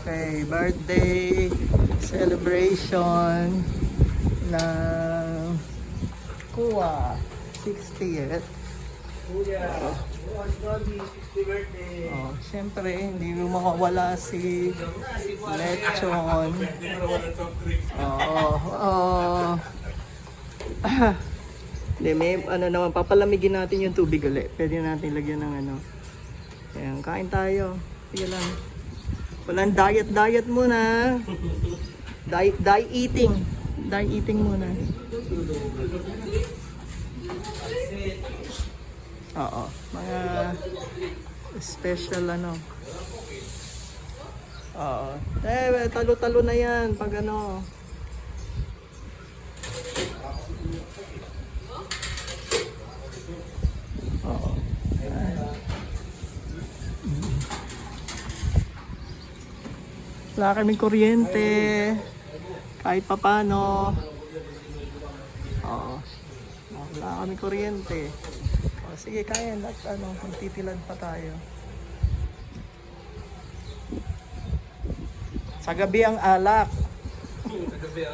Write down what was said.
Okay, birthday celebration ng Kuya 60th. Kuya, it's Bobby, 60 birthday. Oh, syempre, hindi mo makawala si Lechon. Oo, oo. Hindi, may ano naman, papalamigin natin yung tubig ulit. Pwede natin lagyan ng ano. Ayan, kain tayo. Sige lang. Walang diet muna. Diet eating. Diet eating muna. Oo, mga special ano. Oo. Talo-talo na yan pag ano. Oo. Wala kaming kuryente. Kahit papano. Oo. Wala kaming kuryente. O, sige, kaya at ano, magtitilad pa tayo. Sa gabi ang alak. Kagabi.